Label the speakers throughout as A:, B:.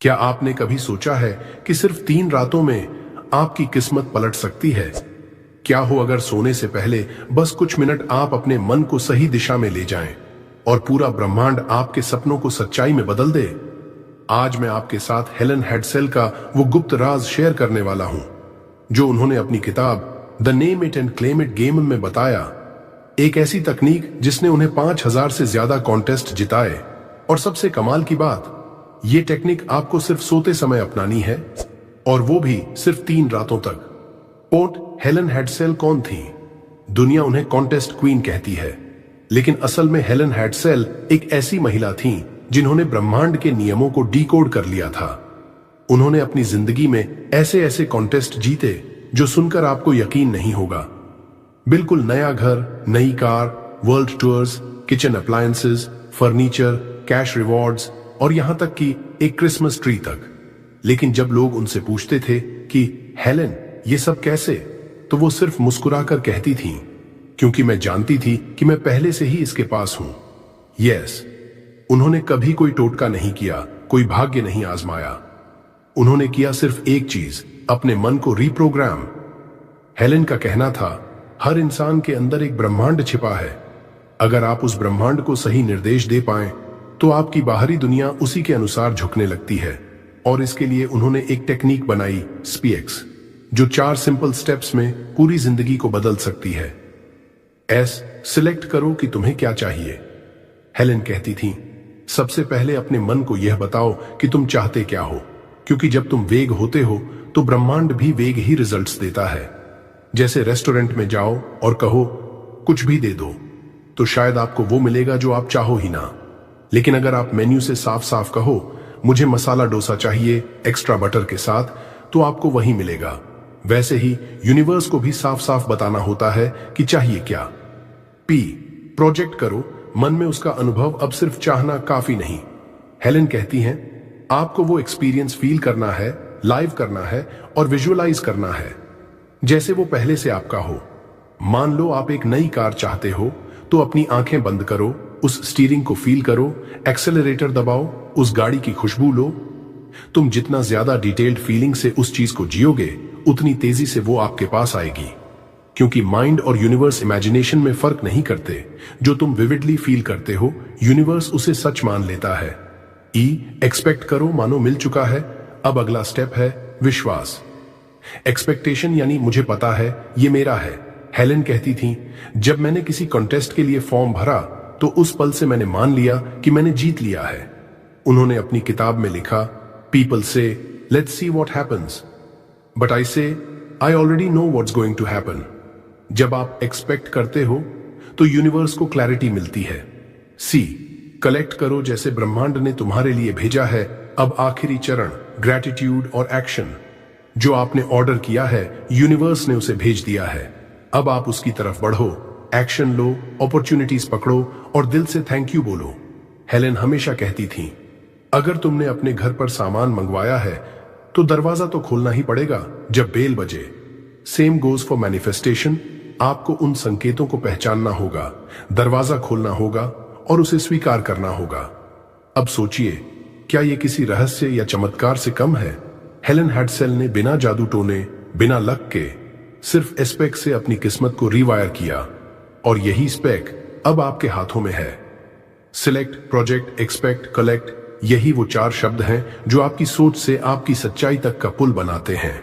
A: क्या आपने कभी सोचा है कि सिर्फ 3 रातों में आपकी किस्मत पलट सकती है? क्या हो अगर सोने से पहले बस कुछ मिनट आप अपने मन को सही दिशा में ले जाएं और पूरा ब्रह्मांड आपके सपनों को सच्चाई में बदल दे? आज मैं आपके साथ हेलन हेडसेल का वो गुप्त राज शेयर करने वाला हूं जो उन्होंने अपनी किताब the name it and claim it game में बताया। एक ऐसी तकनीक जिसने उन्हें 5000 से ज्यादा कॉन्टेस्ट जिताए। और सबसे कमाल की बात, ये टेक्निक आपको सिर्फ सोते समय अपनानी है, और वो भी सिर्फ 3 रातों तक। पोर्ट हेलन हेडसेल कौन थी? दुनिया उन्हें कॉन्टेस्ट क्वीन कहती है, लेकिन असल में हेलन हेडसेल एक ऐसी महिला थी जिन्होंने ब्रह्मांड के नियमों को डीकोड कर लिया था। उन्होंने अपनी जिंदगी में ऐसे ऐसे कॉन्टेस्ट जीते जो सुनकर आपको यकीन नहीं होगा। बिल्कुल नया घर, नई car, world tours, kitchen appliances, furniture, cash rewards और यहां तक कि एक क्रिसमस ट्री तक। लेकिन जब लोग उनसे पूछते थे कि हेलन ये सब कैसे, तो वो सिर्फ मुस्कुराकर कहती थीं, क्योंकि मैं जानती थी कि मैं पहले से ही इसके पास हूं। यस, उन्होंने कभी कोई टोटका नहीं किया, कोई भाग्य नहीं आजमाया। उन्होंने किया सिर्फ एक चीज, अपने मन को रीप्रोग्राम। हेलन का कहना था, हर इंसान के अंदर एक ब्रह्मांड छिपा है। अगर आप उस ब्रह्मांड को सही निर्देश दे पाएं, तो आपकी बाहरी दुनिया उसी के अनुसार झुकने लगती है। और इसके लिए उन्होंने एक टेक्निक बनाई, स्पीएक्स, जो 4 सिंपल स्टेप्स में पूरी जिंदगी को बदल सकती है। एस, सिलेक्ट करो कि तुम्हें क्या चाहिए। हेलन कहती थी, सबसे पहले अपने मन को यह बताओ कि तुम चाहते क्या हो, क्योंकि जब तुम वेग होते हो तो ब्रह्मांड भी वेग ही रिजल्ट्स देता है। जैसे रेस्टोरेंट में जाओ और कहो कुछ भी दे दो, तो शायद आपको वो मिलेगा जो आप चाहो ही ना। लेकिन अगर आप मेन्यू से साफ साफ कहो, मुझे मसाला डोसा चाहिए एक्स्ट्रा बटर के साथ, तो आपको वही मिलेगा। वैसे ही यूनिवर्स को भी साफ साफ बताना होता है कि चाहिए क्या। पी, प्रोजेक्ट करो। मन में उसका अनुभव अब सिर्फ चाहना काफी नहीं। हेलन कहती हैं, आपको वो एक्सपीरियंस फील करना है, लाइव करना है और विजुअलाइज करना है जैसे वो पहले से आपका हो। मान लो आप एक नई कार चाहते हो, तो अपनी आंखें बंद करो, उस स्टीयरिंग को फील करो, एक्सेलरेटर दबाओ, उस गाड़ी की खुशबू लो। तुम जितना ज्यादा डिटेल्ड फीलिंग से उस चीज को जियोगे, उतनी तेजी से वो आपके पास आएगी। क्योंकि माइंड और यूनिवर्स इमेजिनेशन में फर्क नहीं करते। जो तुम विविडली फील करते हो, यूनिवर्स उसे सच मान लेता है। ई, एक्सपेक्ट करो, मानो मिल चुका है। अब अगला स्टेप है विश्वास। एक्सपेक्टेशन यानी मुझे पता है, ये मेरा है। हेलन कहती थी, जब मैंने किसी कॉन्टेस्ट के लिए फॉर्म भरा, तो उस पल से मैंने मान लिया कि मैंने जीत लिया है। उन्होंने अपनी किताब में लिखा, people say let's see what happens, but I say I already know what's going to happen. जब आप एक्सपेक्ट करते हो तो यूनिवर्स को क्लैरिटी मिलती है। सी, कलेक्ट करो, जैसे ब्रह्मांड ने तुम्हारे लिए भेजा है। अब आखिरी चरण, ग्रैटिट्यूड और एक्शन। जो आपने ऑर्डर किया है, यूनिवर्स ने उसे भेज दिया है। अब आप उसकी तरफ बढ़ो, एक्शन लो, अपॉर्चुनिटीज पकड़ो और दिल से थैंक यू बोलो। हेलन हमेशा कहती थी, अगर तुमने अपने घर पर सामान मंगवाया है, तो दरवाजा तो खोलना ही पड़ेगा जब बेल बजे। Same goes for manifestation. आपको उन संकेतों को पहचानना होगा, दरवाजा खोलना होगा और उसे स्वीकार करना होगा। अब सोचिए, क्या यह किसी रहस्य या चमत्कार से कम है? हेलन हेडसेल ने बिना जादू टोने, बिना लक के, सिर्फ एस्पेक से अपनी किस्मत को रिवायर किया। और यही स्पेक अब आपके हाथों में है। सिलेक्ट, प्रोजेक्ट, एक्सपेक्ट, कलेक्ट, यही वो 4 शब्द हैं जो आपकी सोच से आपकी सच्चाई तक का पुल बनाते हैं।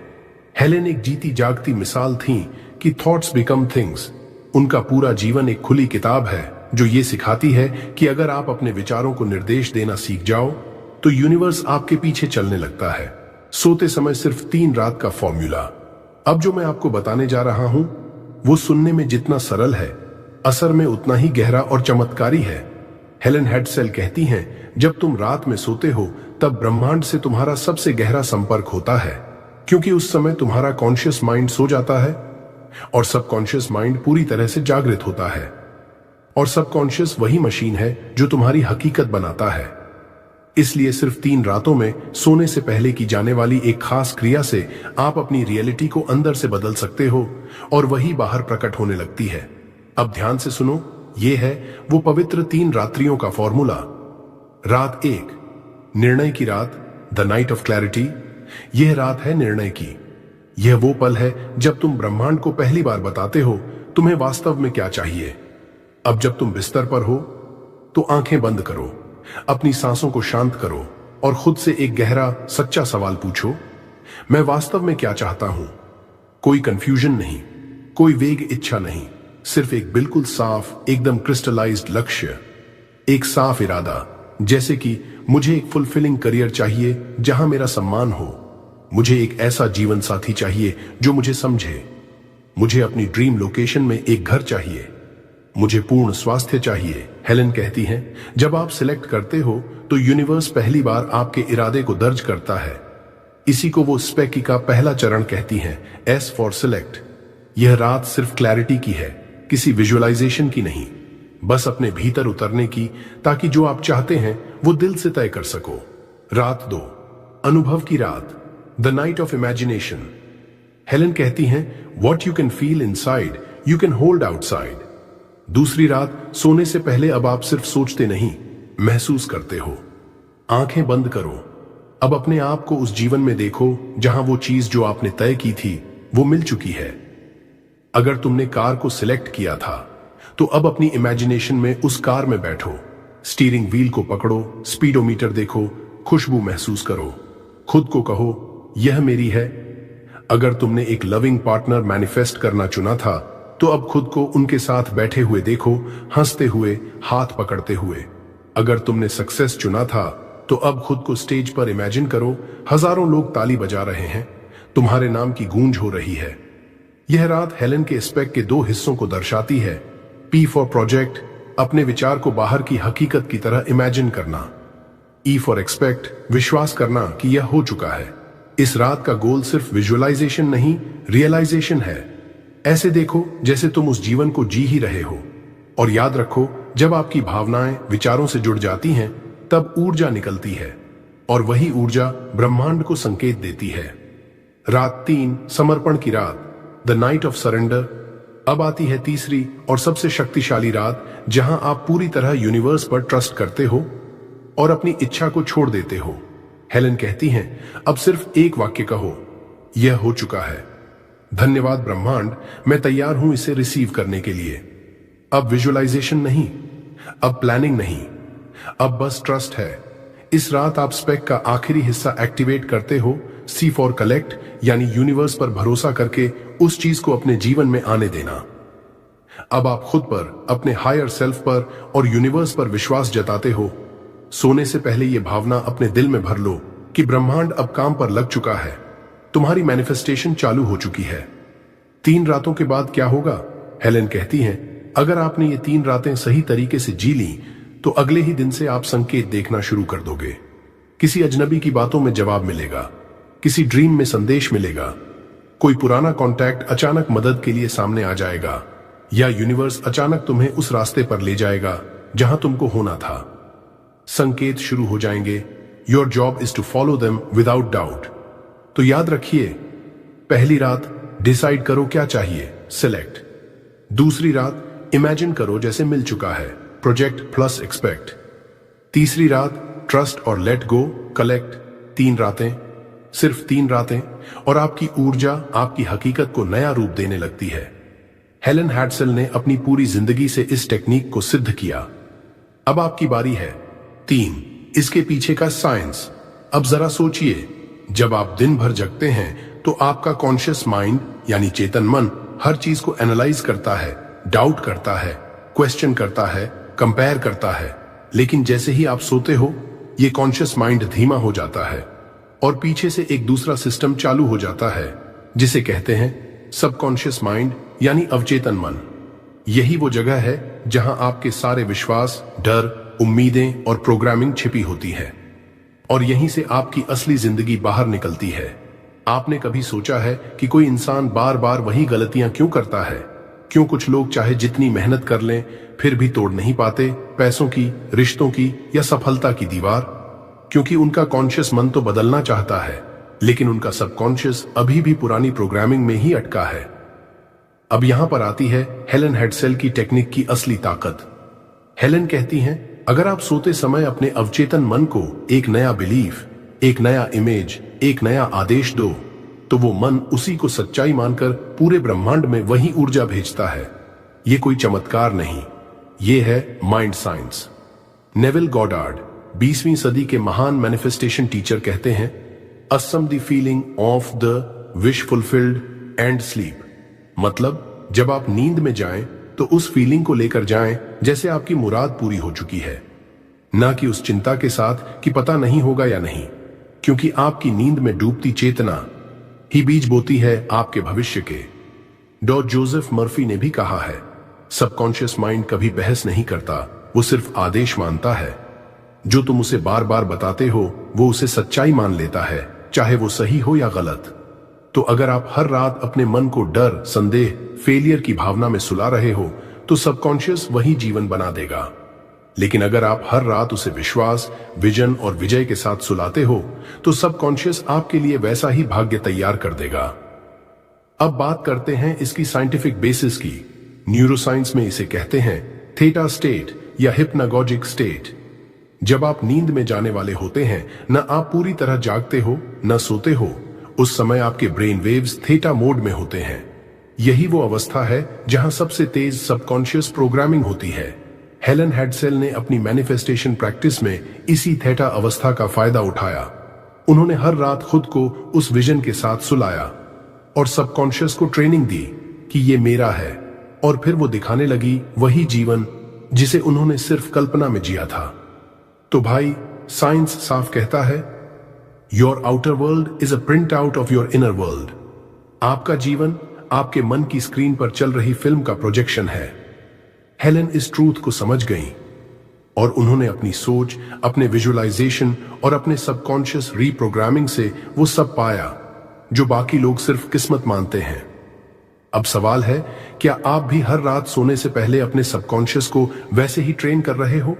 A: हेलेन एक जीती जागती मिसाल थी कि थॉट्स बिकम थिंग्स। उनका पूरा जीवन एक खुली किताब है जो ये सिखाती है कि अगर आप अपने विचारों को निर्देश देना सीख जाओ, तो यूनिवर्स आपके पीछे चलने लगता है। सोते समय सिर्फ 3 रात का फॉर्मूला। अब जो मैं आपको बताने जा रहा हूं, वो सुनने में जितना सरल है, असर में उतना ही गहरा और चमत्कारी है। हेलन हेडसेल कहती हैं, जब तुम रात में सोते हो, तब ब्रह्मांड से तुम्हारा सबसे गहरा संपर्क होता है, क्योंकि उस समय तुम्हारा कॉन्शियस माइंड सो जाता है और सबकॉन्शियस माइंड पूरी तरह से जागृत होता है। और सबकॉन्शियस वही मशीन है जो तुम्हारी हकीकत बनाता है। इसलिए सिर्फ 3 रातों में सोने से पहले की जाने वाली एक खास क्रिया से आप अपनी रियलिटी को अंदर से बदल सकते हो और वही बाहर प्रकट होने लगती है। अब ध्यान से सुनो, ये है वो पवित्र 3 रात्रियों का फॉर्मूला। रात 1, निर्णय की रात। The night of clarity. यह रात है निर्णय की। यह वो पल है जब तुम ब्रह्मांड को पहली बार बताते हो तुम्हें वास्तव में क्या चाहिए। अब जब तुम बिस्तर पर हो तो आंखें बंद करो, अपनी सांसों को शांत करो और खुद से एक गहरा सच्चा सवाल पूछो, मैं वास्तव में क्या चाहता हूं। कोई कंफ्यूजन नहीं, कोई वेग इच्छा नहीं, सिर्फ एक बिल्कुल साफ, एकदम क्रिस्टलाइज्ड लक्ष्य, एक साफ इरादा। जैसे कि मुझे एक फुलफिलिंग करियर चाहिए जहां मेरा सम्मान हो, मुझे एक ऐसा जीवन साथी चाहिए जो मुझे समझे, मुझे अपनी ड्रीम लोकेशन में एक घर चाहिए, मुझे पूर्ण स्वास्थ्य चाहिए। हेलेन कहती हैं, जब आप सिलेक्ट करते हो तो यूनिवर्स पहली बार आपके इरादे को दर्ज करता है। इसी को वो स्पेकी का पहला चरण कहती हैं, एस फॉर सिलेक्ट। यह रात सिर्फ क्लैरिटी की है, किसी विजुअलाइजेशन की नहीं, बस अपने भीतर उतरने की, ताकि जो आप चाहते हैं वो दिल से तय कर सको। रात 2, अनुभव की रात, the night of imagination. Helen कहती हैं, what you can feel inside you can hold outside. दूसरी रात, सोने से पहले अब आप सिर्फ सोचते नहीं, महसूस करते हो। आंखें बंद करो, अब अपने आप को उस जीवन में देखो जहां वो चीज जो आपने तय की थी वो मिल चुकी है। अगर तुमने कार को सिलेक्ट किया था तो अब अपनी इमेजिनेशन में उस कार में बैठो, स्टीयरिंग व्हील को पकड़ो, स्पीडोमीटर देखो, खुशबू महसूस करो, खुद को कहो यह मेरी है। अगर तुमने एक लविंग पार्टनर मैनिफेस्ट करना चुना था तो अब खुद को उनके साथ बैठे हुए देखो, हंसते हुए, हाथ पकड़ते हुए। अगर तुमने सक्सेस चुना था तो अब खुद को स्टेज पर इमेजिन करो, हजारों लोग ताली बजा रहे हैं, तुम्हारे नाम की गूंज हो रही है। यह रात हेलेन के एस्पेक्ट के 2 हिस्सों को दर्शाती है। पी फॉर प्रोजेक्ट, अपने विचार को बाहर की हकीकत की तरह इमेजिन करना। ई फॉर एक्सपेक्ट, विश्वास करना कि यह हो चुका है। इस रात का गोल सिर्फ विजुअलाइजेशन नहीं, रियलाइजेशन है। ऐसे देखो जैसे तुम उस जीवन को जी ही रहे हो। और याद रखो, जब आपकी भावनाएं विचारों से जुड़ जाती हैं तब ऊर्जा निकलती है, और वही ऊर्जा ब्रह्मांड को संकेत देती है। रात 3, समर्पण की रात, द नाइट ऑफ सरेंडर। अब आती है तीसरी और सबसे शक्तिशाली रात, जहां आप पूरी तरह यूनिवर्स पर ट्रस्ट करते हो और अपनी इच्छा को छोड़ देते हो। हेलेन कहती हैं, अब सिर्फ एक वाक्य कहो, यह हो चुका है। धन्यवाद ब्रह्मांड, मैं तैयार हूं इसे रिसीव करने के लिए। अब विजुअलाइजेशन नहीं, अब प्लानिंग नहीं, अब बस ट्रस्ट है। इस रात आप स्पेक का आखिरी हिस्सा एक्टिवेट करते हो, सी फॉर कलेक्ट, यानी यूनिवर्स पर भरोसा करके उस चीज को अपने जीवन में आने देना। अब आप खुद पर, अपने हायर सेल्फ पर और यूनिवर्स पर विश्वास जताते हो। सोने से पहले यह भावना अपने दिल में भर लो कि ब्रह्मांड अब काम पर लग चुका है, तुम्हारी मैनिफेस्टेशन चालू हो चुकी है। 3 रातों के बाद क्या होगा? हेलेन कहती हैं, अगर आपने ये 3 रातें सही तरीके से जी ली तो अगले ही दिन से आप संकेत देखना शुरू कर दोगे। किसी अजनबी की बातों में जवाब मिलेगा, किसी ड्रीम में संदेश मिलेगा, कोई पुराना कॉन्टैक्ट अचानक मदद के लिए सामने आ जाएगा, या यूनिवर्स अचानक तुम्हें उस रास्ते पर ले जाएगा जहां तुमको होना था। संकेत शुरू हो जाएंगे। Your job is to follow them without doubt. तो याद रखिए, पहली रात डिसाइड करो क्या चाहिए, सिलेक्ट। दूसरी रात इमेजिन करो जैसे मिल चुका है, प्रोजेक्ट प्लस एक्सपेक्ट। तीसरी रात ट्रस्ट और लेट गो, कलेक्ट। 3 रातें, सिर्फ 3 रातें, और आपकी ऊर्जा आपकी हकीकत को नया रूप देने लगती है। हेलेन हैडसेल ने अपनी पूरी जिंदगी से इस टेक्निक को सिद्ध किया। अब आपकी बारी है। 3, इसके पीछे का साइंस। अब जरा सोचिए, जब आप दिन भर जगते हैं तो आपका कॉन्शियस माइंड यानी चेतन मन हर चीज को एनालाइज करता है, डाउट करता है, क्वेश्चन करता है, कंपेयर करता है। लेकिन जैसे ही आप सोते हो, ये कॉन्शियस माइंड धीमा हो जाता है और पीछे से एक दूसरा सिस्टम चालू हो जाता है जिसे कहते हैं सबकॉन्शियस माइंड यानी अवचेतन मन। यही वो जगह है जहां आपके सारे विश्वास, डर, उम्मीदें और प्रोग्रामिंग छिपी होती है, और यहीं से आपकी असली जिंदगी बाहर निकलती है। आपने कभी सोचा है कि कोई इंसान बार बार वही गलतियां क्यों करता है? क्यों कुछ लोग चाहे जितनी मेहनत कर लें फिर भी तोड़ नहीं पाते पैसों की, रिश्तों की या सफलता की दीवार? क्योंकि उनका कॉन्शियस मन तो बदलना चाहता है, लेकिन उनका सबकॉन्शियस अभी भी पुरानी प्रोग्रामिंग में ही अटका है। अब यहां पर आती है हेलेन हैडसेल की टेक्निक की असली ताकत। हेलेन कहती हैं, अगर आप सोते समय अपने अवचेतन मन को एक नया बिलीफ, एक नया इमेज, एक नया आदेश दो, तो वो मन उसी को सच्चाई मानकर पूरे ब्रह्मांड में वही ऊर्जा भेजता है। ये कोई चमत्कार नहीं, ये है माइंड साइंस। नेविल गॉडार्ड 20वीं सदी के महान मैनिफेस्टेशन टीचर कहते हैं, Assam the feeling of the wish fulfilled and sleep. मतलब जब आप नींद में जाएं तो उस फीलिंग को लेकर जाएं जैसे आपकी मुराद पूरी हो चुकी है, ना कि उस चिंता के साथ कि पता नहीं होगा या नहीं, क्योंकि आपकी नींद में डूबती चेतना ही बीज बोती है आपके भविष्य के। डॉ जोसेफ मर्फी ने भी कहा है, सबकॉन्शियस माइंड कभी बहस नहीं करता, वो सिर्फ आदेश मानता है। जो तुम उसे बार बार बताते हो वो उसे सच्चाई मान लेता है, चाहे वो सही हो या गलत। तो अगर आप हर रात अपने मन को डर, संदेह, फेलियर की भावना में सुला रहे हो तो सबकॉन्शियस वही जीवन बना देगा। लेकिन अगर आप हर रात उसे विश्वास, विजन और विजय के साथ सुलाते हो तो सबकॉन्शियस आपके लिए वैसा ही भाग्य तैयार कर देगा। अब बात करते हैं इसकी साइंटिफिक बेसिस की। न्यूरोसाइंस में इसे कहते हैं थीटा स्टेट या हिप्नागोजिक स्टेट। जब आप नींद में जाने वाले होते हैं, न आप पूरी तरह जागते हो न सोते हो, उस समय आपके ब्रेन वेव्स थीटा मोड में होते हैं। यही वो अवस्था है जहां सबसे तेज सबकॉन्शियस प्रोग्रामिंग होती है। हेलन हेडसेल ने अपनी मैनिफेस्टेशन प्रैक्टिस में इसी थीटा अवस्था का फायदा उठाया। उन्होंने हर रात खुद को उस विजन के साथ सुलाया और सबकॉन्शियस को ट्रेनिंग दी कि ये मेरा है, और फिर वो दिखाने लगी वही जीवन जिसे उन्होंने सिर्फ कल्पना में जिया था। तो भाई, साइंस साफ कहता है, your outer world is a print out of your inner world. आपका जीवन आपके मन की स्क्रीन पर चल रही फिल्म का प्रोजेक्शन है। हेलन इस ट्रूथ को समझ गई और उन्होंने अपनी सोच, अपने विजुअलाइजेशन और अपने सबकॉन्शियस रीप्रोग्रामिंग से वो सब पाया जो बाकी लोग सिर्फ किस्मत मानते हैं। अब सवाल है, क्या आप भी हर रात सोने से पहले अपने सबकॉन्शियस को वैसे ही ट्रेन कर रहे हो?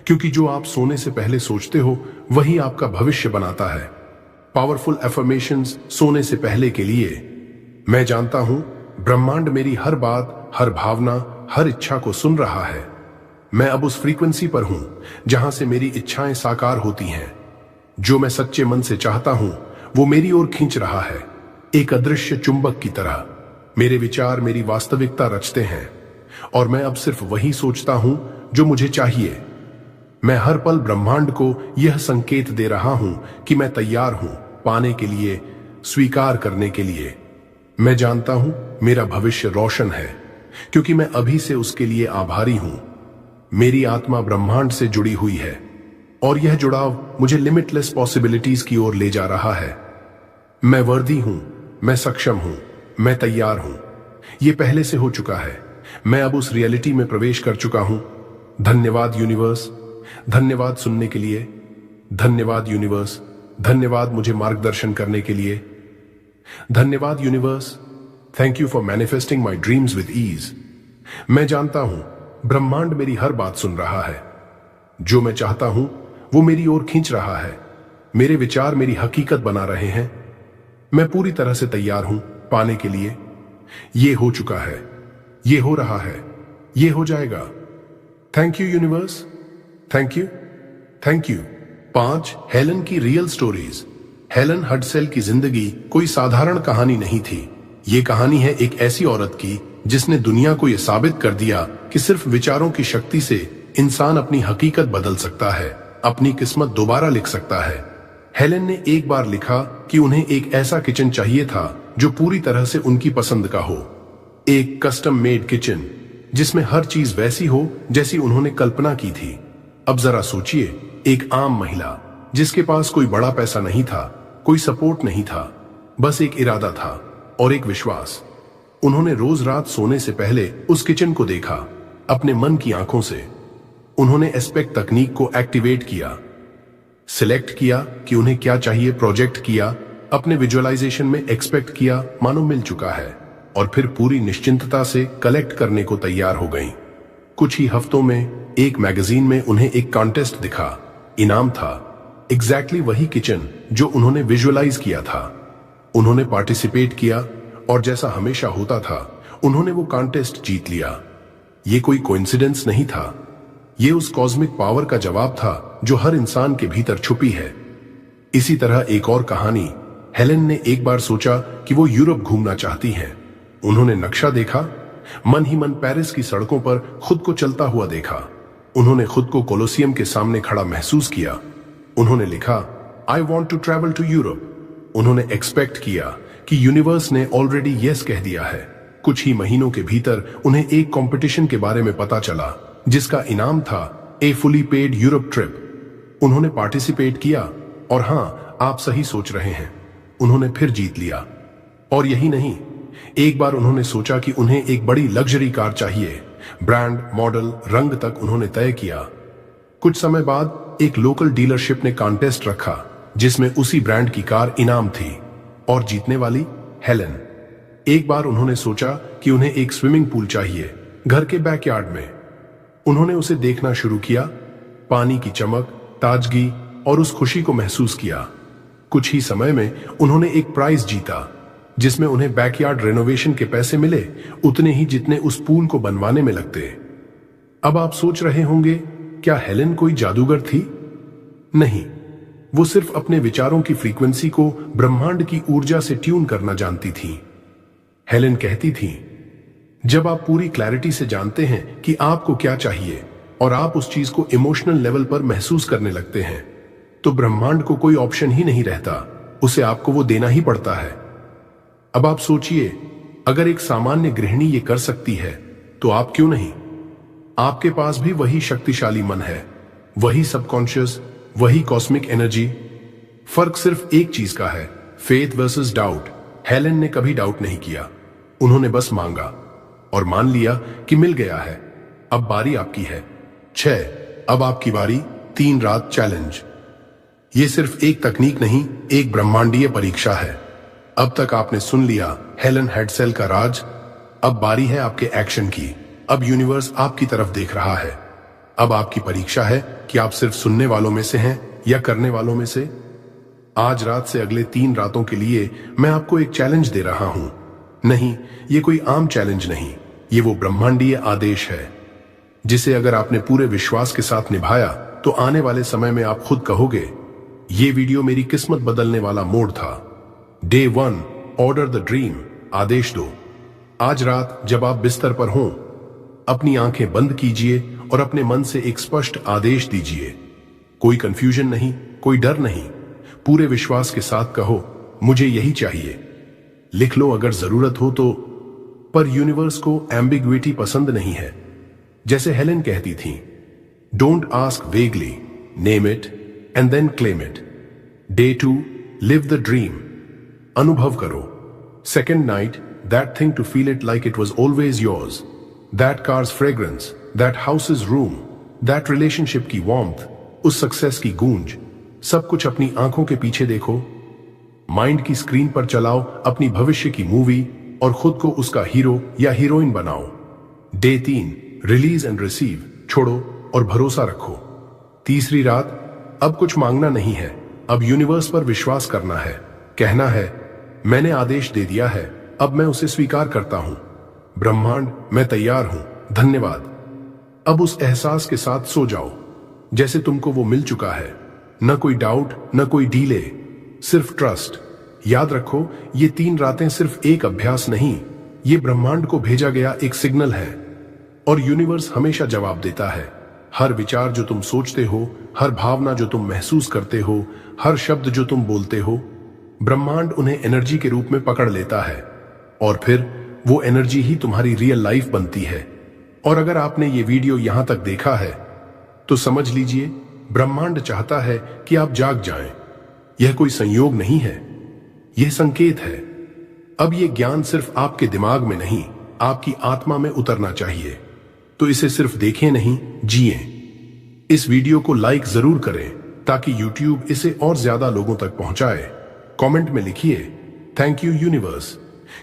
A: क्योंकि जो आप सोने से पहले सोचते हो वही आपका भविष्य बनाता है। पावरफुल अफर्मेशंस सोने से पहले के लिए। मैं जानता हूं ब्रह्मांड मेरी हर बात, हर भावना, हर इच्छा को सुन रहा है। मैं अब उस फ्रीक्वेंसी पर हूं जहां से मेरी इच्छाएं साकार होती हैं। जो मैं सच्चे मन से चाहता हूं वो मेरी ओर खींच रहा है, एक अदृश्य चुंबक की तरह। मेरे विचार मेरी वास्तविकता रचते हैं और मैं अब सिर्फ वही सोचता हूं जो मुझे चाहिए। मैं हर पल ब्रह्मांड को यह संकेत दे रहा हूं कि मैं तैयार हूं पाने के लिए, स्वीकार करने के लिए। मैं जानता हूं मेरा भविष्य रोशन है क्योंकि मैं अभी से उसके लिए आभारी हूं। मेरी आत्मा ब्रह्मांड से जुड़ी हुई है और यह जुड़ाव मुझे लिमिटलेस पॉसिबिलिटीज की ओर ले जा रहा है। मैं वर्दी हूं, मैं सक्षम हूं, मैं तैयार हूं। यह पहले से हो चुका है। मैं अब उस रियलिटी में प्रवेश कर चुका हूं। धन्यवाद यूनिवर्स, धन्यवाद सुनने के लिए, धन्यवाद यूनिवर्स, धन्यवाद मुझे मार्गदर्शन करने के लिए, धन्यवाद universe, thank you for manifesting my dreams with ease. मैं जानता हूं ब्रह्मांड मेरी हर बात सुन रहा है। जो मैं चाहता हूं वो मेरी ओर खींच रहा है। मेरे विचार मेरी हकीकत बना रहे हैं। मैं पूरी तरह से तैयार हूं पाने के लिए। ये हो चुका है, ये हो रहा है, ये हो जाएगा। Thank you universe, thank you, thank you. 5 Helen की रियल स्टोरीज। हेलन हडसेल की जिंदगी कोई साधारण कहानी नहीं थी। ये कहानी है एक ऐसी औरत की जिसने दुनिया को यह साबित कर दिया कि सिर्फ विचारों की शक्ति से इंसान अपनी हकीकत बदल सकता है, अपनी किस्मत दोबारा लिख सकता है। हेलन ने एक बार लिखा कि उन्हें एक ऐसा किचन चाहिए था जो पूरी तरह से उनकी पसंद का हो। एक कस्टम मेड किचन जिसमें हर चीज वैसी हो जैसी उन्होंने कल्पना की थी। अब जरा सोचिए, एक आम महिला जिसके पास कोई बड़ा पैसा नहीं था, कोई सपोर्ट नहीं था, बस एक इरादा था और एक विश्वास। उन्होंने रोज रात सोने से पहले उस किचन को देखा अपने मन की आंखों से। उन्होंने एस्पेक्ट तकनीक को एक्टिवेट किया, सिलेक्ट किया कि उन्हें क्या चाहिए, प्रोजेक्ट किया, अपने विजुअलाइजेशन में एक्सपेक्ट किया मानो मिल चुका है, और फिर पूरी निश्चिंतता से कलेक्ट करने को तैयार हो गईं। कुछ ही हफ्तों में एक मैगजीन में उन्हें एक कॉन्टेस्ट दिखा। इनाम था एग्जैक्टली वही किचन जो उन्होंने विजुअलाइज किया था। उन्होंने पार्टिसिपेट किया और जैसा हमेशा होता था उन्होंने वो कॉन्टेस्ट जीत लिया। ये कोई कोइंसिडेंस नहीं था, ये उस कॉस्मिक पावर का जवाब था जो हर इंसान के भीतर छुपी है। इसी तरह एक और कहानी, हेलेन ने एक बार सोचा कि वो यूरोप घूमना चाहती हैं। उन्होंने नक्शा देखा, मन ही मन पेरिस की सड़कों पर खुद को चलता हुआ देखा। उन्होंने खुद को कोलोसियम के सामने खड़ा महसूस किया। उन्होंने लिखा, I want to travel to Europe. उन्होंने एक्सपेक्ट किया कि यूनिवर्स ने ऑलरेडी यस कह दिया है। कुछ ही महीनों के भीतर उन्हें एक कंपटीशन के बारे में पता चला, जिसका इनाम था ए फुली पेड यूरोप ट्रिप। उन्होंने पार्टिसिपेट किया और हाँ, आप सही सोच रहे हैं, उन्होंने फिर जीत लिया। और यही नहीं, एक बार उन्होंने सोचा कि उन्हें एक बड़ी लग्जरी कार चाहिए। ब्रांड, मॉडल, रंग तक उन्होंने तय किया। कुछ समय बाद एक लोकल डीलरशिप ने कॉन्टेस्ट रखा, जिसमें उसी ब्रांड की कार इनाम थी और जीतने वाली हेलेन। एक बार उन्होंने सोचा कि उन्हें एक स्विमिंग पूल चाहिए घर के बैकयार्ड में। उन्होंने उसे देखना शुरू किया, पानी की चमक, ताजगी और उस खुशी को महसूस किया। कुछ ही समय में उन्होंने एक प्राइज जीता, जिसमें उन्हें बैकयार्ड रेनोवेशन के पैसे मिले, उतने ही जितने उस पूल को बनवाने में लगते। अब आप सोच रहे होंगे, क्या हेलेन कोई जादूगर थी? नहीं, वो सिर्फ अपने विचारों की फ्रीक्वेंसी को ब्रह्मांड की ऊर्जा से ट्यून करना जानती थी। हेलेन कहती थी, जब आप पूरी क्लैरिटी से जानते हैं कि आपको क्या चाहिए और आप उस चीज को इमोशनल लेवल पर महसूस करने लगते हैं, तो ब्रह्मांड को कोई ऑप्शन ही नहीं रहता, उसे आपको वो देना ही पड़ता है। अब आप सोचिए, अगर एक सामान्य गृहिणी ये कर सकती है, तो आप क्यों नहीं? आपके पास भी वही शक्तिशाली मन है, वही सबकॉन्शियस, वही कॉस्मिक एनर्जी। फर्क सिर्फ एक चीज का है, फेथ वर्सेस डाउट। हेलेन ने कभी डाउट नहीं किया, उन्होंने बस मांगा और मान लिया कि मिल गया है। अब बारी आपकी है। 6, अब आपकी बारी। 3 रात चैलेंज। ये सिर्फ एक तकनीक नहीं, एक ब्रह्मांडीय परीक्षा है। अब तक आपने सुन लिया हेलेन हेडसेल का राज। अब बारी है आपके एक्शन की। अब यूनिवर्स आपकी तरफ देख रहा है। अब आपकी परीक्षा है कि आप सिर्फ सुनने वालों में से हैं या करने वालों में से। आज रात से अगले 3 रातों के लिए मैं आपको एक चैलेंज दे रहा हूं। नहीं, ये कोई आम चैलेंज नहीं, ये वो ब्रह्मांडीय आदेश है, जिसे अगर आपने पूरे विश्वास के साथ निभाया, तो आने वाले समय में आप खुद कहोगे, ये वीडियो मेरी किस्मत बदलने वाला मोड़ था। Day 1, order the dream. आदेश दो। आज रात जब आप बिस्तर पर हों, अपनी आंखें बंद कीजिए और अपने मन से एक स्पष्ट आदेश दीजिए। कोई कंफ्यूजन नहीं, कोई डर नहीं, पूरे विश्वास के साथ कहो, मुझे यही चाहिए। लिख लो अगर जरूरत हो तो। पर यूनिवर्स को एम्बिग्विटी पसंद नहीं है। जैसे हेलेन कहती थी, don't ask vaguely, name it and then claim it. Day 2, live the dream. अनुभव करो। Second night, that thing to feel it like it was always yours. That car's fragrance, that house's room, that relationship की warmth, उस success की गूंज। सब कुछ अपनी आंखों के पीछे देखो। माइंड की स्क्रीन पर चलाओ अपनी भविष्य की मूवी और खुद को उसका हीरो या हीरोइन बनाओ। Day 3, release and receive. छोड़ो और भरोसा रखो। तीसरी रात, अब कुछ मांगना नहीं है, अब यूनिवर्स पर विश्वास करना है। कहना है, मैंने आदेश दे दिया है, अब मैं उसे स्वीकार करता हूं। ब्रह्मांड, मैं तैयार हूं, धन्यवाद। अब उस एहसास के साथ सो जाओ जैसे तुमको वो मिल चुका है। न कोई डाउट, न कोई डीले, सिर्फ ट्रस्ट। याद रखो, ये 3 रातें सिर्फ एक अभ्यास नहीं, ये ब्रह्मांड को भेजा गया एक सिग्नल है। और यूनिवर्स हमेशा जवाब देता है। हर विचार जो तुम सोचते हो, हर भावना जो तुम महसूस करते हो, हर शब्द जो तुम बोलते हो, ब्रह्मांड उन्हें एनर्जी के रूप में पकड़ लेता है और फिर वो एनर्जी ही तुम्हारी रियल लाइफ बनती है। और अगर आपने ये वीडियो यहां तक देखा है, तो समझ लीजिए ब्रह्मांड चाहता है कि आप जाग जाएं। यह कोई संयोग नहीं है, यह संकेत है। अब यह ज्ञान सिर्फ आपके दिमाग में नहीं, आपकी आत्मा में उतरना चाहिए। तो इसे सिर्फ देखें नहीं, जिएं। इस वीडियो को लाइक जरूर करें ताकि YouTube इसे और ज्यादा लोगों तक पहुंचाए। कमेंट में लिखिए, थैंक यू यूनिवर्स,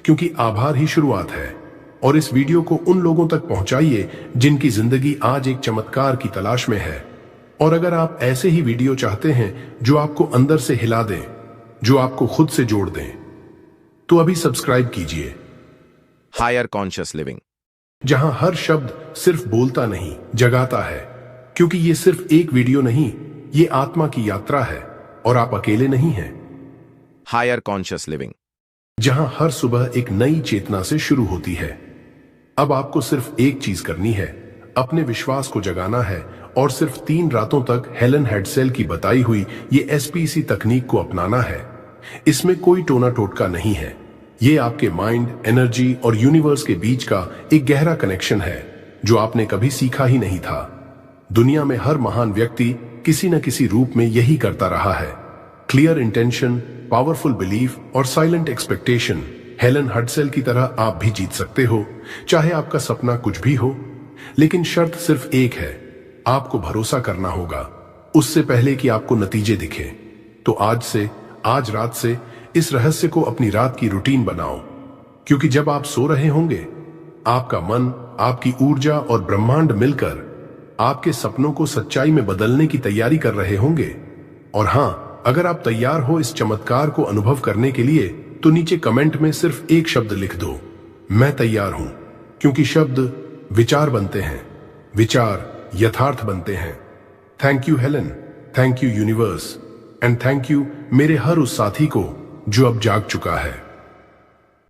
A: क्योंकि आभार ही शुरुआत है। और इस वीडियो को उन लोगों तक पहुंचाइए जिनकी जिंदगी आज एक चमत्कार की तलाश में है। और अगर आप ऐसे ही वीडियो चाहते हैं जो आपको अंदर से हिला दें, जो आपको खुद से जोड़ दें, तो अभी सब्सक्राइब कीजिए
B: हायर कॉन्शियस लिविंग,
A: जहां हर शब्द सिर्फ बोलता नहीं, जगाता है। क्योंकि ये सिर्फ एक वीडियो नहीं, ये आत्मा की यात्रा है और आप अकेले नहीं हैं।
B: Higher conscious living.
A: जहां हर सुबह एक नई चेतना से शुरू होती है। अब आपको सिर्फ एक चीज करनी है, अपने विश्वास को जगाना है और सिर्फ 3 रातों तक हेलन हेडसेल की बताई हुई ये SPC तकनीक को अपनाना है। इसमें कोई टोना टोटका नहीं है। ये आपके माइंड, एनर्जी और यूनिवर्स के बीच का एक गहरा कनेक्शन है जो आपने कभी सीखा ही नहीं था। दुनिया में हर महान व्यक्ति किसी न किसी रूप में यही करता रहा है। क्लियर इंटेंशन, पावरफुल बिलीफ और साइलेंट एक्सपेक्टेशन। हेलन हेडसेल की तरह आप भी जीत सकते हो, चाहे आपका सपना कुछ भी हो। लेकिन शर्त सिर्फ एक है, आपको भरोसा करना होगा उससे पहले कि आपको नतीजे दिखे। तो आज रात से इस रहस्य को अपनी रात की रूटीन बनाओ, क्योंकि जब आप सो रहे होंगे, आपका मन, आपकी ऊर्जा और ब्रह्मांड मिलकर आपके सपनों को सच्चाई में बदलने की तैयारी कर रहे होंगे। और हां, अगर आप तैयार हो इस चमत्कार को अनुभव करने के लिए, तो नीचे कमेंट में सिर्फ एक शब्द लिख दो, मैं तैयार हूं। क्योंकि शब्द विचार बनते हैं, विचार यथार्थ बनते हैं। Thank you Helen, thank you universe, and thank you मेरे हर उस साथी को जो अब जाग चुका है।